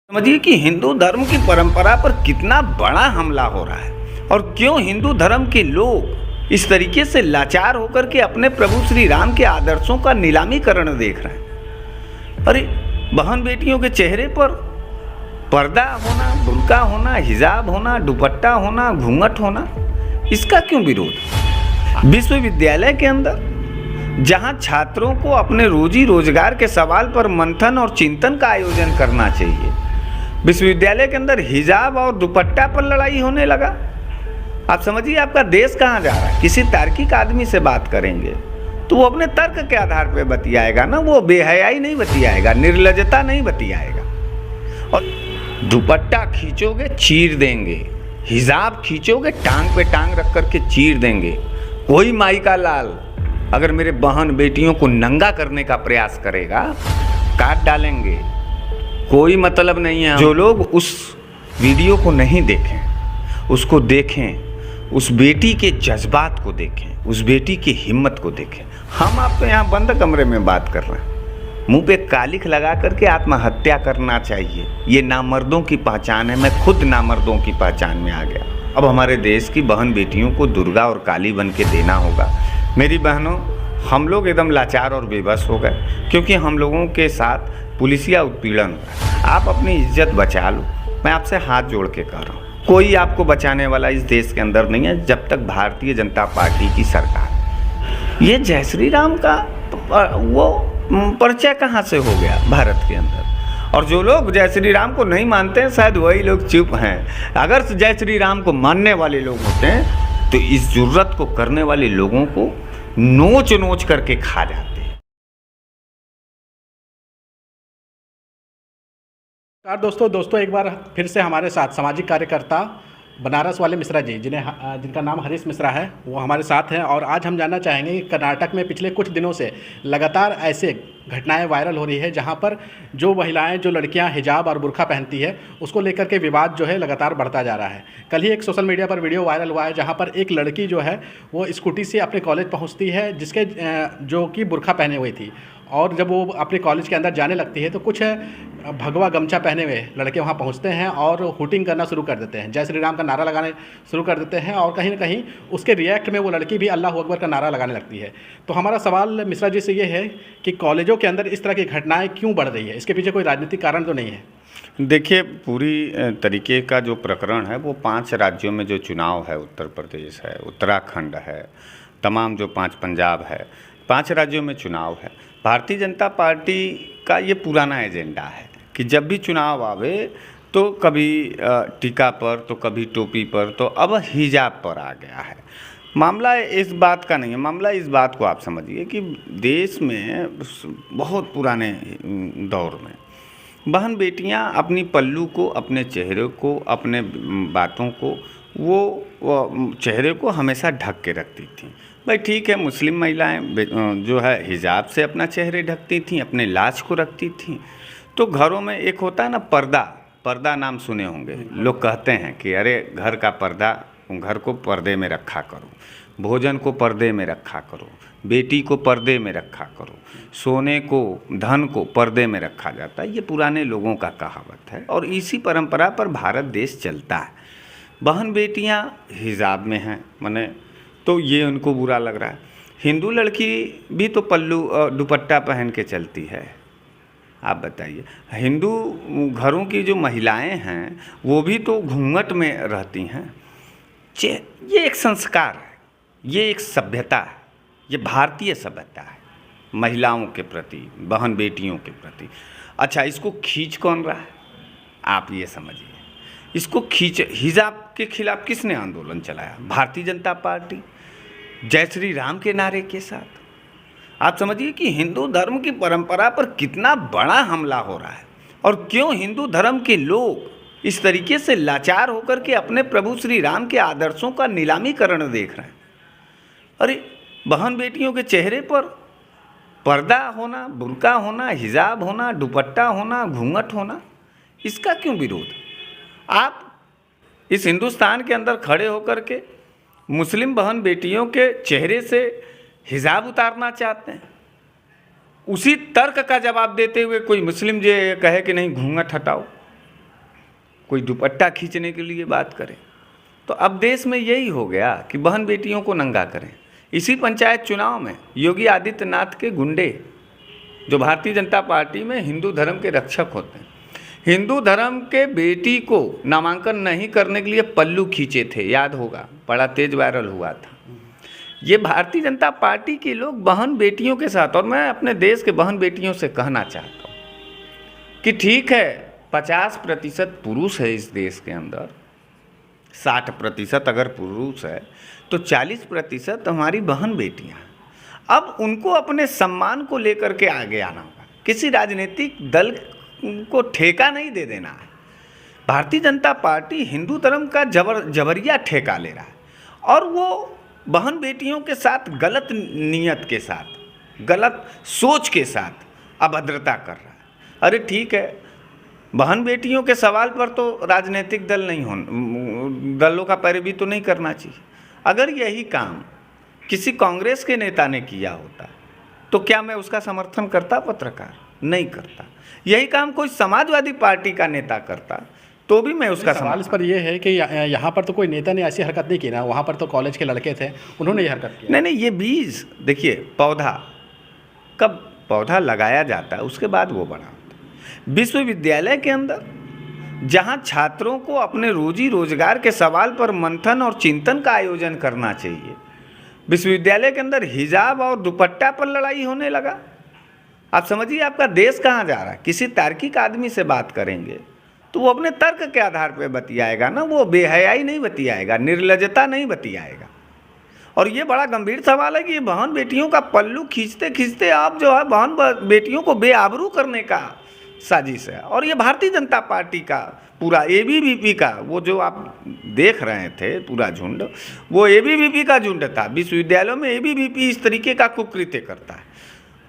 समझिए कि हिंदू धर्म की परंपरा पर कितना बड़ा हमला हो रहा है और क्यों हिंदू धर्म के लोग इस तरीके से लाचार होकर के अपने प्रभु श्री राम के आदर्शों का नीलामीकरण देख रहे हैं। अरे बहन बेटियों के चेहरे पर पर्दा होना, बुर्का होना, हिजाब होना, दुपट्टा होना, घूंघट होना, इसका क्यों विरोध? विश्वविद्यालय के अंदर जहां छात्रों को अपने रोजी रोजगार के सवाल पर मंथन और चिंतन का आयोजन करना चाहिए, विश्वविद्यालय के अंदर हिजाब और दुपट्टा पर लड़ाई होने लगा। आप समझिए आपका देश कहाँ जा रहा है। किसी तार्किक आदमी से बात करेंगे तो वो अपने तर्क के आधार पर बतियाएगा ना, वो बेहयाई नहीं बतियाएगा, निर्लजता नहीं बतियाएगा। और दुपट्टा खींचोगे चीर देंगे, हिजाब खींचोगे टांग पे टांग रख करके चीर देंगे। कोई माई का लाल अगर मेरे बहन बेटियों को नंगा करने का प्रयास करेगा काट डालेंगे। कोई मतलब नहीं है। जो लोग उस वीडियो को नहीं देखें उसको देखें, उस बेटी के जज्बात को देखें, उस बेटी की हिम्मत को देखें। हम आप तो यहाँ बंद कमरे में बात कर रहे हैं, मुंह पे कालिख लगा करके आत्महत्या करना चाहिए। ये नामर्दों की पहचान है। मैं खुद नामर्दों की पहचान में आ गया। अब हमारे देश की बहन बेटियों को दुर्गा और काली बन के देना होगा। मेरी बहनों, हम लोग एकदम लाचार और बेबस हो गए क्योंकि हम लोगों के साथ पुलिसिया उत्पीड़न हो रहा है। आप अपनी इज्जत बचा लो, मैं आपसे हाथ जोड़ के कह रहा हूँ। कोई आपको बचाने वाला इस देश के अंदर नहीं है जब तक भारतीय जनता पार्टी की सरकार। ये जय श्री राम का वो परिचय कहाँ से हो गया भारत के अंदर? और जो लोग जय श्री राम को नहीं मानते हैं शायद वही लोग चुप हैं। अगर जय श्री राम को मानने वाले लोग होते हैं तो इस जुर्रत को करने वाले लोगों को नोच नोच करके खा जाते। दोस्तों एक बार फिर से हमारे साथ सामाजिक कार्यकर्ता बनारस वाले मिश्रा जी, जिनका नाम हरीश मिश्रा है, वो हमारे साथ हैं। और आज हम जानना चाहेंगे कि कर्नाटक में पिछले कुछ दिनों से लगातार ऐसे घटनाएं वायरल हो रही है जहां पर जो महिलाएं, जो लड़कियां हिजाब और बुर्का पहनती है उसको लेकर के विवाद जो है लगातार बढ़ता जा रहा है। कल ही एक सोशल मीडिया पर वीडियो वायरल हुआ है जहां पर एक लड़की जो है वो स्कूटी से अपने कॉलेज पहुँचती है, जिसके जो कि बुर्का पहने हुई थी। और जब वो अपने कॉलेज के अंदर जाने लगती है तो कुछ भगवा गमछा पहने हुए लड़के वहाँ पहुँचते हैं और हुटिंग करना शुरू कर देते हैं, जय श्री राम का नारा लगाने शुरू कर देते हैं। और कहीं ना कहीं उसके रिएक्ट में वो लड़की भी अल्लाह अकबर का नारा लगाने लगती है। तो हमारा सवाल मिश्रा जी से ये है कि कॉलेजों के अंदर इस तरह की घटनाएँ क्यों बढ़ रही है? इसके पीछे कोई राजनीतिक कारण तो नहीं है? देखिए, पूरी तरीके का जो प्रकरण है वो 5 राज्यों में जो चुनाव है, उत्तर प्रदेश है, उत्तराखंड है, तमाम जो 5 पंजाब है, 5 राज्यों में चुनाव है। भारतीय जनता पार्टी का ये पुराना एजेंडा है कि जब भी चुनाव आवे तो कभी टीका पर, तो कभी टोपी पर, तो अब हिजाब पर आ गया है। मामला इस बात का नहीं है, मामला इस बात को आप समझिए कि देश में बहुत पुराने दौर में बहन बेटियां अपनी पल्लू को, अपने चेहरे को, अपने बातों को, वो चेहरे को हमेशा ढक के रखती थीं। भाई ठीक है, मुस्लिम महिलाएं जो है हिजाब से अपना चेहरे ढकती थीं, अपने लाज को रखती थीं। तो घरों में एक होता है ना पर्दा नाम सुने होंगे। लोग कहते हैं कि अरे घर का पर्दा, घर को पर्दे में रखा करो, भोजन को पर्दे में रखा करो, बेटी को पर्दे में रखा करो, सोने को, धन को पर्दे में रखा जाता है। ये पुराने लोगों का कहावत है और इसी परंपरा पर भारत देश चलता है। बहन बेटियां हिजाब में हैं माने, तो ये उनको बुरा लग रहा है। हिंदू लड़की भी तो पल्लू दुपट्टा पहन के चलती है। आप बताइए, हिंदू घरों की जो महिलाएं हैं वो भी तो घूंघट में रहती हैं। ये एक संस्कार है, ये एक सभ्यता है, ये भारतीय सभ्यता है महिलाओं के प्रति, बहन बेटियों के प्रति। अच्छा, इसको खींच कौन रहा है? आप ये समझिए, इसको खींच, हिजाब के खिलाफ किसने आंदोलन चलाया? भारतीय जनता पार्टी, जय श्री राम के नारे के साथ। आप समझिए कि हिंदू धर्म की परंपरा पर कितना बड़ा हमला हो रहा है और क्यों हिंदू धर्म के लोग इस तरीके से लाचार होकर के अपने प्रभु श्री राम के आदर्शों का नीलामीकरण देख रहे हैं। अरे बहन बेटियों के चेहरे पर पर्दा होना, बुर्का होना, हिजाब होना, दुपट्टा होना, घूंघट होना, इसका क्यों विरोध? आप इस हिंदुस्तान के अंदर खड़े होकर के मुस्लिम बहन बेटियों के चेहरे से हिजाब उतारना चाहते हैं। उसी तर्क का जवाब देते हुए कोई मुस्लिम जो कहे कि नहीं घूंघट हटाओ, कोई दुपट्टा खींचने के लिए बात करे। तो अब देश में यही हो गया कि बहन बेटियों को नंगा करें। इसी पंचायत चुनाव में योगी आदित्यनाथ के गुंडे जो भारतीय जनता पार्टी में हिंदू धर्म के रक्षक होते हैं, हिंदू धर्म के बेटी को नामांकन नहीं करने के लिए पल्लू खींचे थे, याद होगा, बड़ा तेज वायरल हुआ था। ये भारतीय जनता पार्टी के लोग बहन बेटियों के साथ, और मैं अपने देश के बहन बेटियों से कहना चाहता हूँ कि ठीक है 50% पुरुष है इस देश के अंदर, 60% अगर पुरुष है तो 40% हमारी बहन बेटियाँ हैं। अब उनको अपने सम्मान को लेकर के आगे आना होगा, किसी राजनीतिक दल को ठेका नहीं दे देना है। भारतीय जनता पार्टी हिंदू धर्म का जबरिया ठेका ले रहा है और वो बहन बेटियों के साथ गलत नीयत के साथ, गलत सोच के साथ अभद्रता कर रहा है। अरे ठीक है, बहन बेटियों के सवाल पर तो राजनीतिक दल नहीं दलों का पैरवी तो नहीं करना चाहिए। अगर यही काम किसी कांग्रेस के नेता ने किया होता तो क्या मैं उसका समर्थन करता? पत्रकार नहीं करता। यही काम कोई समाजवादी पार्टी का नेता करता तो भी मैं उसका सवाल इस पर यह है कि यहाँ पर तो कोई नेता ने ऐसी हरकत नहीं की ना, वहाँ पर तो कॉलेज के लड़के थे, उन्होंने ये हरकत की। नहीं, ये बीज देखिए, कब पौधा लगाया जाता है उसके बाद वो बड़ा होता है। विश्वविद्यालय के अंदर जहाँ छात्रों को अपने रोजी रोजगार के सवाल पर मंथन और चिंतन का आयोजन करना चाहिए, विश्वविद्यालय के अंदर हिजाब और दुपट्टा पर लड़ाई होने लगा। आप समझिए आपका देश कहाँ जा रहा है। किसी तार्किक आदमी से बात करेंगे तो वो अपने तर्क के आधार पर बतियाएगा ना, वो बेहयाई नहीं बतियाएगा, निर्लजता नहीं बतियाएगा। और ये बड़ा गंभीर सवाल है कि ये बहन बेटियों का पल्लू खींचते खींचते आप जो है बहन बेटियों को बेआबरू करने का साजिश है। और ये भारतीय जनता पार्टी का पूरा एबीवीपी का, वो जो आप देख रहे थे पूरा झुंड, वो एबीवीपी का झुंड था। विश्वविद्यालयों में एबीवीपी इस तरीके का कुकृत्य करता है।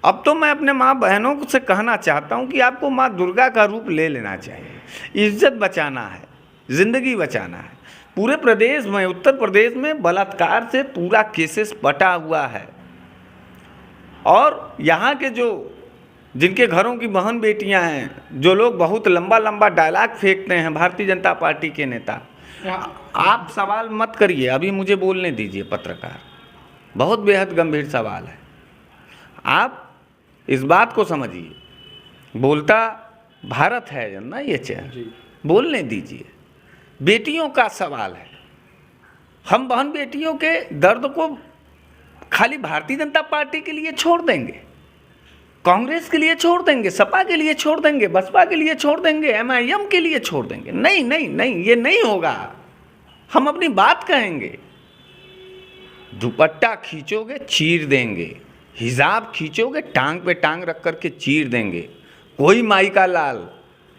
अब तो मैं अपने माँ बहनों से कहना चाहता हूँ कि आपको माँ दुर्गा का रूप ले लेना चाहिए। इज्जत बचाना है, ज़िंदगी बचाना है। पूरे प्रदेश में, उत्तर प्रदेश में बलात्कार से पूरा केसेस बटा हुआ है और यहाँ के जो जिनके घरों की बहन बेटियां हैं, जो लोग बहुत लंबा लंबा डायलॉग फेंकते हैं भारतीय जनता पार्टी के नेता, आप सवाल मत करिए, अभी मुझे बोलने दीजिए। पत्रकार, बहुत बेहद गंभीर सवाल है। आप इस बात को समझिए, बोलता भारत है ना ये चैनल, बोलने दीजिए। बेटियों का सवाल है, हम बहन बेटियों के दर्द को खाली भारतीय जनता पार्टी के लिए छोड़ देंगे, कांग्रेस के लिए छोड़ देंगे, सपा के लिए छोड़ देंगे, बसपा के लिए छोड़ देंगे, एमआईएम के लिए छोड़ देंगे? नहीं नहीं नहीं, ये नहीं होगा। हम अपनी बात कहेंगे। दुपट्टा खींचोगे चीर देंगे, हिजाब खींचोगे टांग पे टांग रख करके चीर देंगे। कोई माई का लाल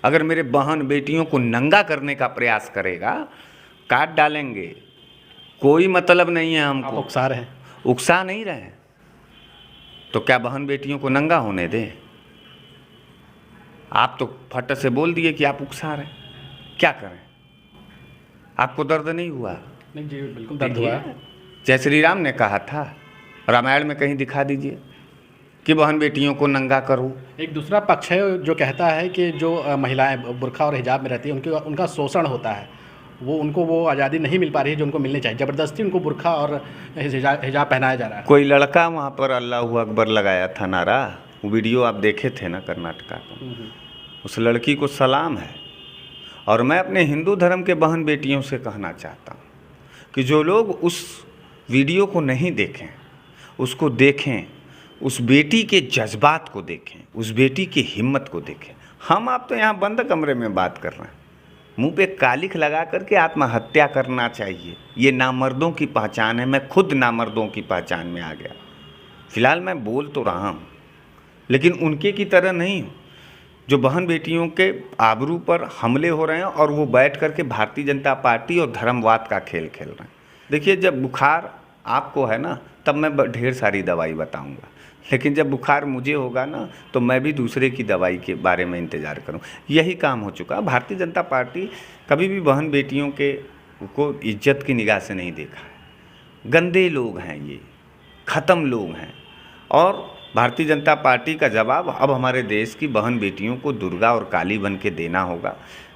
अगर मेरे बहन बेटियों को नंगा करने का प्रयास करेगा, काट डालेंगे। कोई मतलब नहीं है हमको। आप उकसा रहे हैं? उकसा नहीं रहे, तो क्या बहन बेटियों को नंगा होने दें? आप तो फट से बोल दिए कि आप उकसा रहे, क्या करें? आपको दर्द नहीं हुआ? नहीं जी, बिल्कुल दर्द हुआ। जय श्री राम ने कहा था, रामायण में कहीं दिखा दीजिए कि बहन बेटियों को नंगा करो। एक दूसरा पक्ष है जो कहता है कि जो महिलाएं बुर्का और हिजाब में रहती हैं उनका शोषण होता है, उनको वो आज़ादी नहीं मिल पा रही है जो उनको मिलनी चाहिए। ज़बरदस्ती उनको बुर्का और हिजाब पहनाया जा रहा है। कोई लड़का वहाँ पर अल्लाह अकबर लगाया था नारा, वो वीडियो आप देखे थे ना, कर्नाटका का। उस लड़की को सलाम है। और मैं अपने हिंदू धर्म के बहन बेटियों से कहना चाहता हूँ कि जो लोग उस वीडियो को नहीं देखें, उसको देखें, उस बेटी के जज्बात को देखें, उस बेटी की हिम्मत को देखें। हम आप तो यहाँ बंद कमरे में बात कर रहे हैं, मुंह पे कालिख लगा करके आत्महत्या करना चाहिए। ये नामर्दों की पहचान है। मैं खुद नामर्दों की पहचान में आ गया। फिलहाल मैं बोल तो रहा हूँ, लेकिन उनके की तरह नहीं हूँ जो बहन बेटियों के आबरू पर हमले हो रहे हैं और वो बैठ करके भारतीय जनता पार्टी और धर्मवाद का खेल खेल रहे हैं। देखिए, जब बुखार आपको है ना, तब मैं ढेर सारी दवाई बताऊँगा, लेकिन जब बुखार मुझे होगा ना, तो मैं भी दूसरे की दवाई के बारे में इंतज़ार करूं। यही काम हो चुका। भारतीय जनता पार्टी कभी भी बहन बेटियों को इज्जत की निगाह से नहीं देखा है। गंदे लोग हैं ये, ख़त्म लोग हैं। और भारतीय जनता पार्टी का जवाब अब हमारे देश की बहन बेटियों को दुर्गा और काली बन के देना होगा।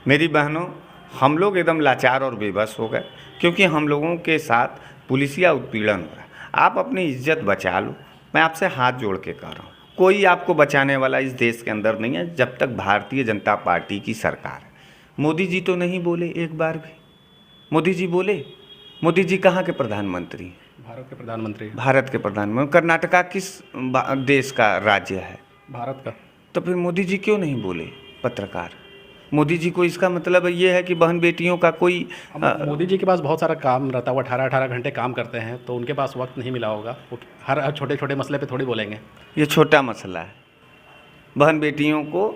मेरी बहनों, हम लोग एकदम लाचार और बेबस हो गए, क्योंकि हम लोगों के साथ पुलिसिया उत्पीड़न हो रहा है। आप अपनी इज्जत बचा लो, मैं आपसे हाथ जोड़ के कह रहा हूँ। कोई आपको बचाने वाला इस देश के अंदर नहीं है जब तक भारतीय जनता पार्टी की सरकार है। मोदी जी तो नहीं बोले एक बार भी। मोदी जी बोले? मोदी जी कहाँ के प्रधानमंत्री हैं? भारत के प्रधानमंत्री। भारत के प्रधानमंत्री। कर्नाटका किस देश का राज्य है? भारत का। तो फिर मोदी जी क्यों नहीं बोले? पत्रकार मोदी जी को इसका मतलब ये है कि बहन बेटियों का कोई मोदी जी के पास बहुत सारा काम रहता है, वो 18-18 घंटे काम करते हैं, तो उनके पास वक्त नहीं मिला होगा। वो हर छोटे छोटे मसले पे थोड़ी बोलेंगे। ये छोटा मसला है। बहन बेटियों को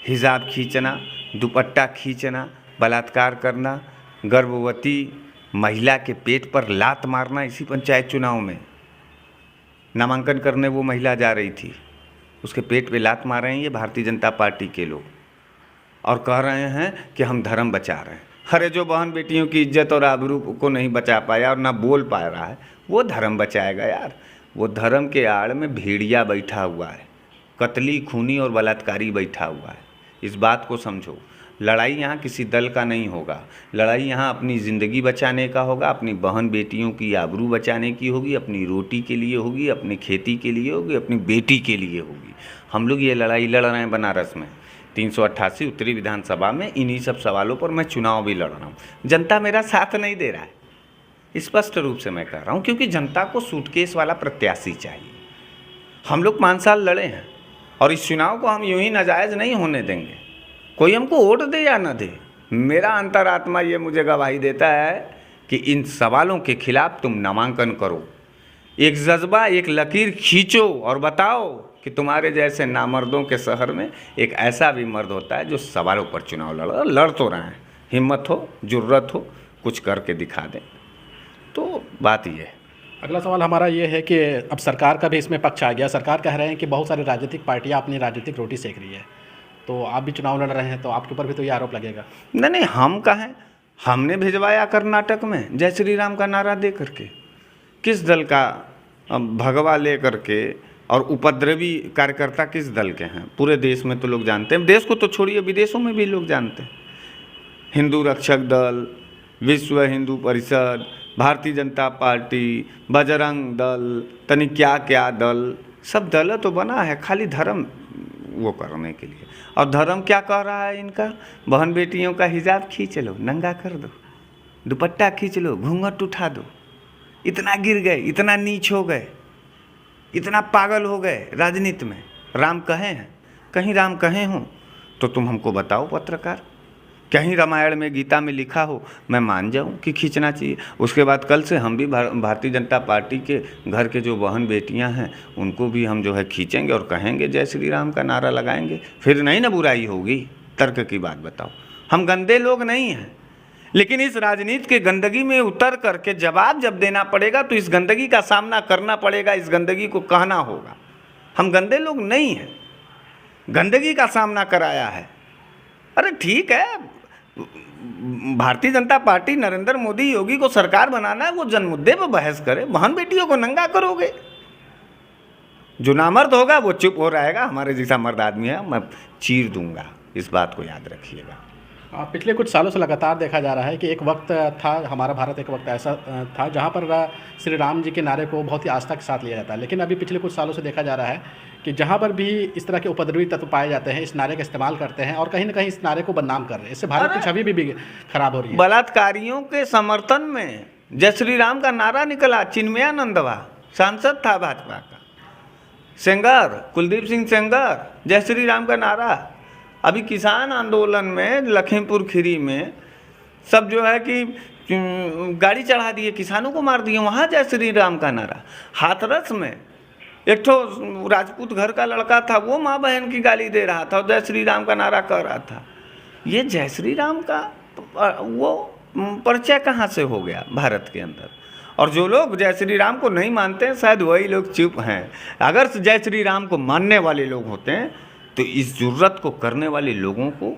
हिजाब खींचना, दुपट्टा खींचना, बलात्कार करना, गर्भवती महिला के पेट पर लात मारना। इसी पंचायत चुनाव में नामांकन करने वो महिला जा रही थी, उसके पेट पे लात मार रहे हैं ये भारतीय जनता पार्टी के लोग, और कह रहे हैं कि हम धर्म बचा रहे हैं। अरे जो बहन बेटियों की इज्जत और आबरू को नहीं बचा पाया और ना बोल पा रहा है, वो धर्म बचाएगा यार? वो धर्म के आड़ में भेड़िया बैठा हुआ है, कतली खूनी और बलात्कारी बैठा हुआ है। इस बात को समझो। लड़ाई यहाँ किसी दल का नहीं होगा, लड़ाई यहाँ अपनी ज़िंदगी बचाने का होगा, अपनी बहन बेटियों की आबरू बचाने की होगी, अपनी रोटी के लिए होगी, अपनी खेती के लिए होगी, अपनी बेटी के लिए होगी। हम लोग ये लड़ाई लड़ रहे हैं बनारस में 388 उत्तरी विधानसभा में। इन्हीं सब सवालों पर मैं चुनाव भी लड़ रहा हूँ। जनता मेरा साथ नहीं दे रहा है, स्पष्ट रूप से मैं कह रहा हूँ, क्योंकि जनता को सूटकेस वाला प्रत्याशी चाहिए। हम लोग 5 साल लड़े हैं और इस चुनाव को हम यूं ही नाजायज़ नहीं होने देंगे। कोई हमको वोट दे या न दे, मेरा अंतरात्मा ये मुझे गवाही देता है कि इन सवालों के खिलाफ तुम नामांकन करो। एक जज्बा, एक लकीर खींचो और बताओ कि तुम्हारे जैसे नामर्दों के शहर में एक ऐसा भी मर्द होता है जो सवालों पर चुनाव लड़ तो रहे हैं। हिम्मत हो, जुर्रत हो, कुछ करके दिखा दें। तो बात ये है। अगला सवाल हमारा ये है कि अब सरकार का भी इसमें पक्ष आ गया। सरकार कह रहे हैं कि बहुत सारी राजनीतिक पार्टियां अपनी राजनीतिक रोटी सेक रही है, तो आप भी चुनाव लड़ रहे हैं, तो आपके ऊपर भी तो ये आरोप लगेगा। नहीं, हम कहें, हमने भिजवाया कर्नाटक में जय श्री राम का नारा दे करके। किस दल का भगवा ले करके और उपद्रवी कार्यकर्ता किस दल के हैं? पूरे देश में तो लोग जानते हैं, देश को तो छोड़िए विदेशों में भी लोग जानते हैं। हिंदू रक्षक दल, विश्व हिंदू परिषद, भारतीय जनता पार्टी, बजरंग दल, तनी क्या क्या दल, सब दल तो बना है खाली धर्म वो करने के लिए। और धर्म क्या कह रहा है इनका? बहन बेटियों का हिजाब खींच लो, नंगा कर दो, दुपट्टा खींच लो, घूंघट उठा दो। इतना गिर गए, इतना नीच हो गए, इतना पागल हो गए राजनीति में। राम कहे हैं? कहीं राम कहे हों तो तुम हमको बताओ पत्रकार। कहीं रामायण में, गीता में लिखा हो, मैं मान जाऊं कि खींचना चाहिए। उसके बाद कल से हम भी भारतीय जनता पार्टी के घर के जो बहन बेटियां हैं उनको भी हम जो है खींचेंगे और कहेंगे जय श्री राम का नारा लगाएंगे। फिर नहीं ना बुराई होगी? तर्क की बात बताओ। हम गंदे लोग नहीं हैं, लेकिन इस राजनीति के गंदगी में उतर करके जवाब जब देना पड़ेगा तो इस गंदगी का सामना करना पड़ेगा, इस गंदगी को कहना होगा। हम गंदे लोग नहीं हैं, गंदगी का सामना कराया है। अरे ठीक है, भारतीय जनता पार्टी नरेंद्र मोदी योगी को सरकार बनाना है, वो जन मुद्दे पर बहस करे। बहन बेटियों को नंगा करोगे? जो नामर्द होगा वो चुप हो रहेगा। हमारे जैसा मर्द आदमी है, मैं चीर दूंगा। इस बात को याद रखिएगा। पिछले कुछ सालों से लगातार देखा जा रहा है कि एक वक्त था, हमारा भारत एक वक्त ऐसा था जहां पर श्री राम जी के नारे को बहुत ही आस्था के साथ लिया जाता है। लेकिन अभी पिछले कुछ सालों से देखा जा रहा है कि जहां पर भी इस तरह के उपद्रवी तत्व पाए जाते हैं, इस नारे का इस्तेमाल करते हैं और कहीं ना कहीं इस नारे को बदनाम कर रहे हैं। इससे भारत की छवि भी खराब हो रही है। बलात्कारियों के समर्थन में जय श्री राम का नारा निकला। चिन्मयानंदवा सांसद था भाजपा का, सेंगर कुलदीप सिंह सेंगर, जय श्री राम का नारा। अभी किसान आंदोलन में लखीमपुर खीरी में सब जो है कि गाड़ी चढ़ा दिए, किसानों को मार दिए, वहाँ जय श्री राम का नारा। हाथरस में एक ठो राजपूत घर का लड़का था, वो माँ बहन की गाली दे रहा था और जय श्री राम का नारा कह रहा था। ये जय श्री राम का वो परिचय कहाँ से हो गया भारत के अंदर? और जो लोग जय श्री राम को नहीं मानते हैं शायद वही लोग चुप हैं। अगर जय श्री राम को मानने वाले लोग होते हैं तो इस जुर्रत को करने वाले लोगों को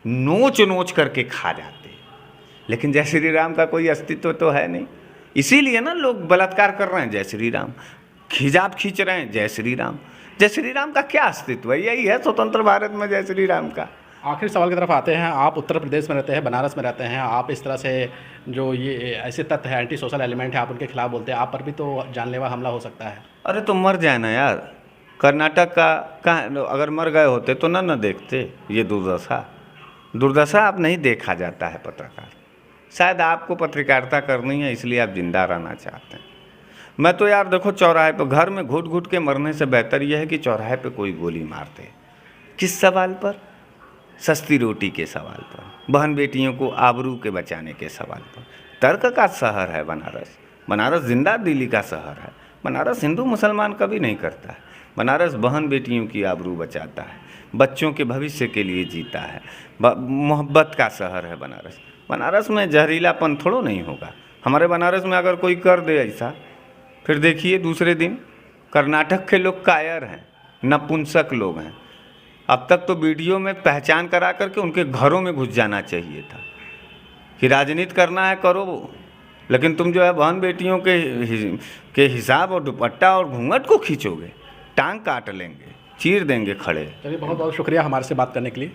नोच नोच करके खा जाते। लेकिन जय श्री राम का कोई अस्तित्व तो है नहीं, इसीलिए ना लोग बलात्कार कर रहे हैं जय श्री राम, हिजाब खींच रहे हैं जय श्री राम। जय श्री राम का क्या अस्तित्व है? यही है स्वतंत्र भारत में जय श्री राम का। आखिरी सवाल की तरफ आते हैं। आप उत्तर प्रदेश में रहते हैं, बनारस में रहते हैं, आप इस तरह से जो ये ऐसे तत्व है, एंटी सोशल एलिमेंट है, आप उनके खिलाफ बोलते हैं, आप पर भी तो जानलेवा हमला हो सकता है। अरे तो मर जाए ना यार, कर्नाटक का कहाँ, अगर मर गए होते तो ना देखते ये दुर्दशा। दुर्दशा अब नहीं देखा जाता है पत्रकार। शायद आपको पत्रकारिता करनी है इसलिए आप जिंदा रहना चाहते हैं। मैं तो यार देखो, चौराहे पे घर में घुट घुट के मरने से बेहतर यह है कि चौराहे पे कोई गोली मार दे। किस सवाल पर? सस्ती रोटी के सवाल पर, बहन बेटियों को आबरू के बचाने के सवाल पर। तर्क का शहर है बनारस। बनारस जिंदा दिली का शहर है। बनारस हिंदू मुसलमान कभी नहीं करता है। बनारस बहन बेटियों की आबरू बचाता है, बच्चों के भविष्य के लिए जीता है। मोहब्बत का शहर है बनारस। बनारस में जहरीलापन थोड़ो नहीं होगा। हमारे बनारस में अगर कोई कर दे ऐसा, फिर देखिए दूसरे दिन। कर्नाटक के लोग कायर हैं, नपुंसक लोग हैं। अब तक तो वीडियो में पहचान करा करके उनके घरों में घुस जाना चाहिए था कि राजनीति करना है करो, लेकिन तुम जो है बहन बेटियों के हिसाब और दुपट्टा और घूंघट को खींचोगे, टांग काट लेंगे, चीर देंगे खड़े। चलिए, बहुत बहुत शुक्रिया हमारे से बात करने के लिए।